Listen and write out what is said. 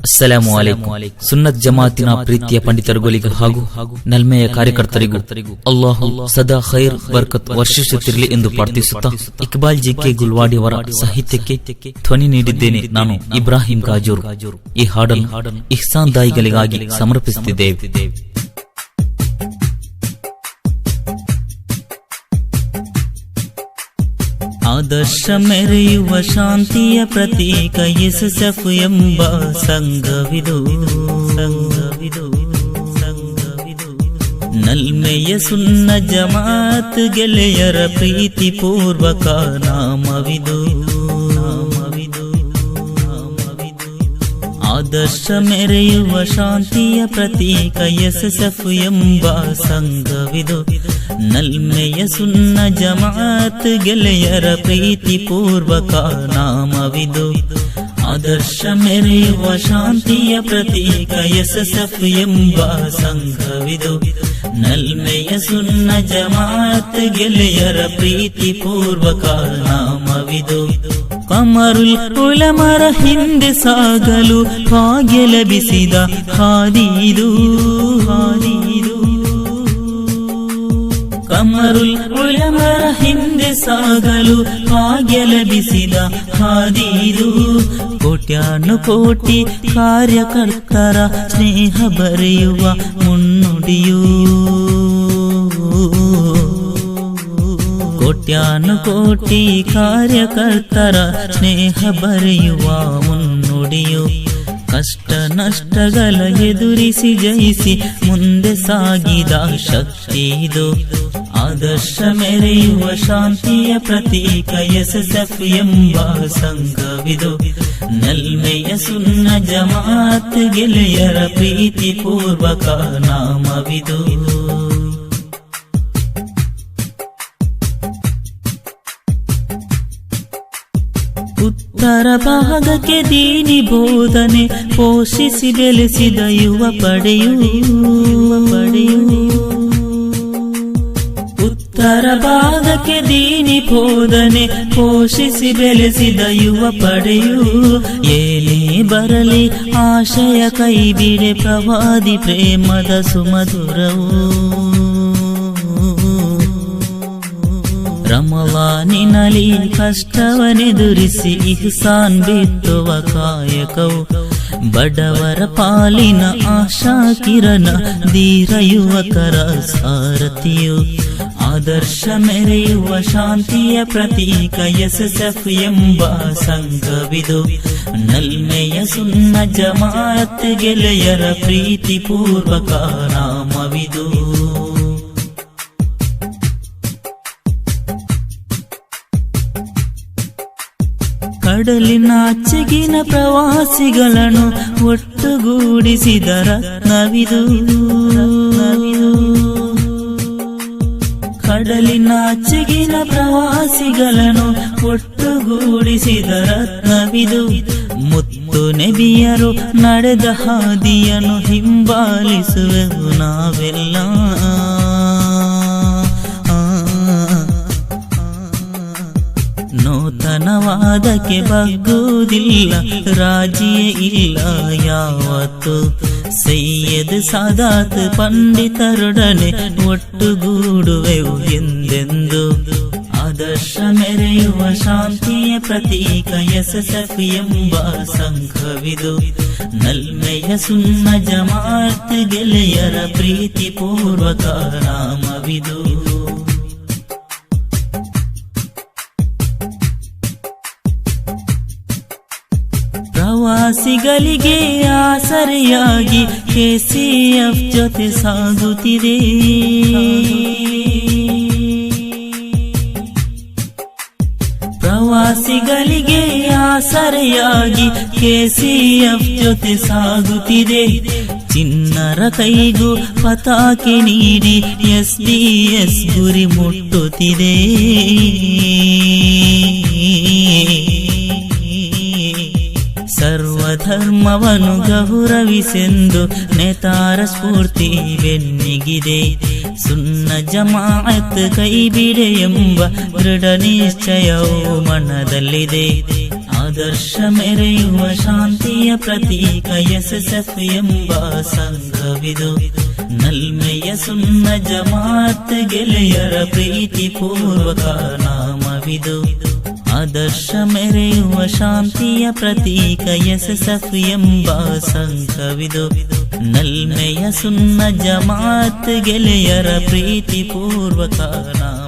ಅಸ್ಸಲಾಮು ಅಲೈಕುಂ. ಸುನ್ನತ್ ಜಮಾತಿನ ಪ್ರೀತಿಯ ಪಂಡಿತರುಗಳಿಗೂ ಹಾಗೂ ನಲ್ಮೆಯ ಕಾರ್ಯಕರ್ತರಿಗೂ ಅಲ್ಲಾಹು ಸದಾ ಖೈರ್ ಬರ್ಕತ್ ವರ್ಷಿಸುತ್ತಿರಲಿ ಎಂದು ಪ್ರಾರ್ಥಿಸುತ್ತಾ ಇಕ್ಬಾಲ್ ಜಿಕೆ ಗುಲ್ವಾಡಿ ಅವರ ಸಾಹಿತ್ಯಕ್ಕೆ ಧ್ವನಿ ನೀಡಿದ್ದೇನೆ. ನಾನು ಇಬ್ರಾಹಿಂ ಗಾಜೂರ್. ಈ ಹಾಡನ್ನು ಇಹ್ಸಾನ್ ದಾಯಿಗಳಿಗಾಗಿ ಸಮರ್ಪಿಸುತ್ತಿದ್ದೇವೆ. ಆದರ್ಶ ಮೆರೆಯುವ ಶಾಂತಿಯ ಪ್ರತೀಕ ಎಸ್ಎಸ್ಎಫ್ ಎಂಬ ಸಂಘವಿದು. ನಲ್ಮೆಯ ಸುನ್ನ ಜಮಾತ್ ಗೆಳೆಯರ ಪ್ರೀತಿ ಪೂರ್ವಕ ನಾಮವಿದು. ಆದರ್ಶ ಮೆರೆಯುವ ಶಾಂತಿಯ ಪ್ರತೀಕ ಎಸ್ಎಸ್ಎಫ್ ಎಂಬ ಸಂಘವಿದು. ನಲ್ಮೆಯ ಸುನ್ನ ಜಮಾತ್ ಗೆಳೆಯರ ಪ್ರೀತಿ ಪೂರ್ವಕ ನಾಮವಿದು. ಆದರ್ಶ ಮೆರೆಯುವ ಶಾಂತಿಯ ಪ್ರತೀಕ ಎಸ್ಎಸ್ಎಫ್ ಎಂಬ ಸಂಘವಿದು. ನಲ್ಮೆಯ ಸುನ್ನ ಜಮಾತ್ ಗೆಳೆಯರ ಪ್ರೀತಿ ಪೂರ್ವಕ ನಾಮವಿದು. ಕಮರುಲ್ ಉಲಮರ ಹಿಂದೆ ಸಾಗಲು ಭಾಗ್ಯ ಲಭಿಸಿದ ಹಾದಿದು. ಕಮರುಲ್ ಉಲಮರ ಹಿಂದೆ ಸಾಗಲು ಭಾಗ್ಯ ಲಭಿಸಿದ ಹಾದಿದು. ಕೋಟ್ಯಾನು ಕೋಟಿ ಕಾರ್ಯಕರ್ತರ ಸ್ನೇಹ ಬರೆಯುವ ಮುನ್ನುಡಿಯು. ಕೋಟ್ಯಾನು ಕೋಟಿ ಕಾರ್ಯಕರ್ತರ ಸ್ನೇಹ ಬರೆಯುವ ಮುನ್ನುಡಿಯು. ಕಷ್ಟ ನಷ್ಟಗಳ ಎದುರಿಸಿ ಜಯಿಸಿ ಮುಂದೆ ಸಾಗಿದ ಶಕ್ತಿದು. ಆದರ್ಶ ಮೆರೆಯುವ ಶಾಂತಿಯ ಪ್ರತೀಕ ಎಸ್ಎಸ್ಎಫ್ ಎಂಬ ಸಂಘವಿದು. ನಲ್ಮೆಯ ಸುನ್ನ ಜಮಾತ್ ಗೆಳೆಯರ ಪ್ರೀತಿ ಪೂರ್ವಕ ನಾಮವಿದು. ಉತ್ತರ ಭಾಗಕ್ಕೆ ದೀನಿ ಬೋಧನೆ ಪೋಷಿಸಿ ಬೆಳೆಸಿದ ಯುವ ಪಡೆಯು. ಉತ್ತರ ಭಾಗಕ್ಕೆ ದೀನಿ ಬೋಧನೆ ಪೋಷಿಸಿ ಬೆಳೆಸಿದ ಯುವ ಪಡೆಯು. ಏನೇ ಬರಲಿ ಆಶಯ ಕೈಬಿಡೆ ಪ್ರವಾದಿ ಪ್ರೇಮದ ಸುಮಧುರವು. ರಮಲಾನಿನಲ್ಲಿ ಕಷ್ಟವನೆದುರಿಸಿ ಇಹ್ಸಾನ್ ಬಿತ್ತುವ ಕಾಯಕವು. ಬಡವರ ಪಾಲಿನ ಆಶಾ ಕಿರಣ ಧೀರ ಯುವಕರ ಸಾರಥಿಯು. ಆದರ್ಶ ಮೆರೆಯುವ ಶಾಂತಿಯ ಪ್ರತೀಕ ಎಸ್ಎಸ್ಎಫ್ ಎಂಬ ಸಂಘವಿದು. ನಲ್ಮೆಯ ಸುನ್ನ ಜಮಾತ್ ಗೆಳೆಯರ ಪ್ರೀತಿ ಪೂರ್ವಕ ನಾಮವಿದು. ಕಡಲಿನಾಚೆಗಿನ ಪ್ರವಾಸಿಗಳನ್ನು ಒಟ್ಟುಗೂಡಿಸಿದ ರತ್ನವಿದು. ಕಡಲಿನಾಚೆಗಿನ ಪ್ರವಾಸಿಗಳನ್ನು ಒಟ್ಟುಗೂಡಿಸಿದ ರತ್ನವಿದು. ಮುತ್ತು ನೆಬಿಯರು ನಡೆದ ಹಾದಿಯನ್ನು ಹಿಂಬಾಲಿಸುವೆವು ನಾವೆಲ್ಲ. ನೂತನವಾದಕ್ಕೆ ಬಗ್ಗುವುದಿಲ್ಲ, ರಾಜಿಯೇ ಇಲ್ಲ ಯಾವತ್ತು. ಸೈಯದ್ ಸಾದಾತ್ ಪಂಡಿತರೊಡನೆ ಒಟ್ಟುಗೂಡುವೆವು ಎಂದೆಂದು. ಆದರ್ಶ ಮೆರೆಯುವ ಶಾಂತಿಯ ಪ್ರತೀಕ ಎಸ್ಎಸ್ಎಫ್ ಎಂಬ ಸಂಘವಿದು. ನಲ್ಮೆಯ ಸುನ್ನ ಜಮಾತ್ ಗೆಳೆಯರ ಪ್ರೀತಿ ಪೂರ್ವಕ ನಾಮವಿದು. ಪ್ರವಾಸಿಗಳಿಗೆ ಆಸರೆಯಾಗಿ ಕೆಸಿಎಫ್ ಜೊತೆ ಸಾಗುತ್ತಿದೆ. ಪ್ರವಾಸಿಗಳಿಗೆ ಆಸರೆಯಾಗಿ ಕೆಸಿಎಫ್ ಜೊತೆ ಸಾಗುತ್ತಿದೆ. ಚಿನ್ನರ ಕೈಗೂ ಪತಾಕೆ ನೀಡಿ ಎಸ್ಡಿಎಸ್ ಗುರಿ ಮುಟ್ಟುತ್ತಿದೆ. ಸರ್ವಧರ್ಮವನ್ನು ಗೌರವಿಸೆಂದು ನೇತಾರ ಸ್ಫೂರ್ತಿ ಬೆನ್ನಿಗಿದೆ. ಸುನ್ನ ಜಮಾಅತ್ ಕೈಬಿಡೆ ಎಂಬ ದೃಢ ನಿಶ್ಚಯವು ಮನದಲ್ಲಿದೆ. ಆದರ್ಶ ಮೆರೆಯುವ ಶಾಂತಿಯ ಪ್ರತೀಕ ಎಸ್ಎಸ್ಎಫ್ ಎಂಬ ಸಂಘವಿದು. ನಲ್ಮೆಯ ಸುನ್ನ ಜಮಾತ್ ಗೆಳೆಯರ ಪ್ರೀತಿ ಪೂರ್ವಕ ನಾಮವಿದು. ಆದರ್ಶ ಮೆರೆಯುವ ಶಾಂತಿಯ ಪ್ರತೀಕ ಎಸ್ಎಸ್ಎಫ್ ಎಂಬ ಸಂಘವಿದು. ನಲ್ಮೆಯ ಸುನ್ನ ಜಮಾತ್ ಗೆಳೆಯರ ಪ್ರೀತಿ ಪೂರ್ವಕ ನಾಮ